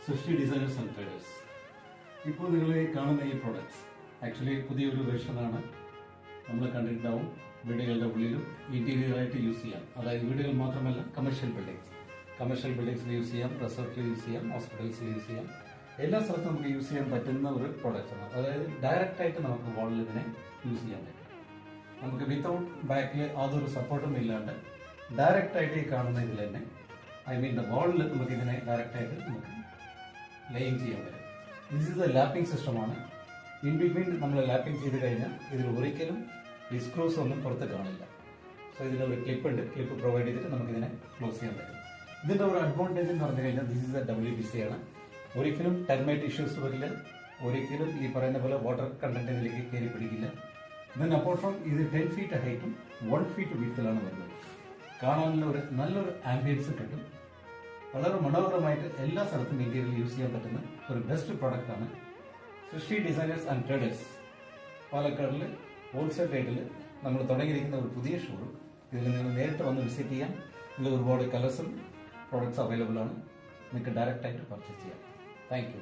സൃഷ്ടി designers and traders. ഇപ്പോൾ നിങ്ങൾ കാണുന്ന ഈ പ്രോഡക്റ്റ്സ് ആക്ച്വലി പുതിയൊരു വെർഷനാണ്. നമ്മൾ കണ്ടിട്ടുണ്ടാവും. വീടുകളുടെ ഉള്ളിലും ഇന്റീരിയറായിട്ട് യൂസ് ചെയ്യാം. അതായത് വീടുകൾ മാത്രമല്ല, കമേഴ്ഷ്യൽ ബിൽഡിങ്സിൽ യൂസ് ചെയ്യാം, റിസോർട്ടിൽ യൂസ് ചെയ്യാം, ഹോസ്പിറ്റൽസിൽ യൂസ് ചെയ്യാം. എല്ലാ സ്ഥലത്തും നമുക്ക് യൂസ് ചെയ്യാൻ പറ്റുന്ന ഒരു പ്രോഡക്റ്റ് ആണ്. അതായത് ഡയറക്റ്റ് ആയിട്ട് നമുക്ക് വാളിൽ ഇതിനെ യൂസ് ചെയ്യാൻ പറ്റും. നമുക്ക് വിത്തൗട്ട് ബാക്കിൽ യാതൊരു സപ്പോർട്ടും ഇല്ലാണ്ട് ഡയറക്റ്റ് ആയിട്ട് ഈ കാണുന്ന ഇതിൽ തന്നെ, ഐ മീൻ വാളിൽ നമുക്ക് ഇതിനെ ഡയറക്റ്റ് ആയിട്ട് നമുക്ക് ലേയിങ് ചെയ്യാൻ പറ്റും. ദിസ് ഇസ് എ ലാപ്പിംഗ് സിസ്റ്റമാണ്. ഇൻ ബിറ്റ്വീൻ നമ്മൾ ലാപ്പിംഗ് ചെയ്ത് കഴിഞ്ഞാൽ ഇതിൽ ഒരിക്കലും ഈ സ്ക്രൂസ് ഒന്നും പുറത്ത് കാണില്ല. സോ ഇതിനൊരു ക്ലിപ്പ് ഉണ്ട്. ക്ലിപ്പ് പ്രൊവൈഡ് ചെയ്തിട്ട് നമുക്കിതിനെ ക്ലോസ് ചെയ്യാൻ പറ്റും. ഇതിന്റെ ഒരു അഡ്വാൻറ്റേജ് എന്ന് പറഞ്ഞു കഴിഞ്ഞാൽ ദിസ് ഇസ് എ WPC ആണ്. ഒരിക്കലും ടെർമൈറ്റ് ഇഷ്യൂസ് വരില്ല. ഒരിക്കലും ഈ പറയുന്ന പോലെ വാട്ടർ കണ്ടന്റിലേക്ക് കയറി പിടിക്കില്ല. ദെൻ അപ്പോർട്ട് ഫ്രം ഇത് 10 ഫീറ്റ് ഹൈറ്റും 1 ഫീറ്റ് വീട്ടിലാണ് വരുന്നത്. കാണാനുള്ള ഒരു നല്ലൊരു ആംബിയൻസ് കിട്ടും. വളരെ മനോഹരമായിട്ട് എല്ലാ സ്ഥലത്തും ഇന്ത്യയിൽ യൂസ് ചെയ്യാൻ പറ്റുന്ന ഒരു ബെസ്റ്റ് പ്രോഡക്റ്റ് ആണ് സൃഷ്ടി ഡിസൈനേഴ്സ് ആൻഡ് ട്രേഡേഴ്സ്. പാലക്കാടിൽ ഹോൾസെയിൽ റേറ്റിൽ നമ്മൾ തുടങ്ങിയിരിക്കുന്ന ഒരു പുതിയ ഷോറൂം. ഇതിൽ നിങ്ങൾ നേരിട്ട് വന്ന് വിസിറ്റ് ചെയ്യാം. ഇതിൽ ഒരുപാട് കളേഴ്സും പ്രോഡക്ട്സ് അവൈലബിൾ ആണ്. നിങ്ങൾക്ക് ഡയറക്റ്റ് ആയിട്ട് പർച്ചേസ് ചെയ്യാം. Thank you.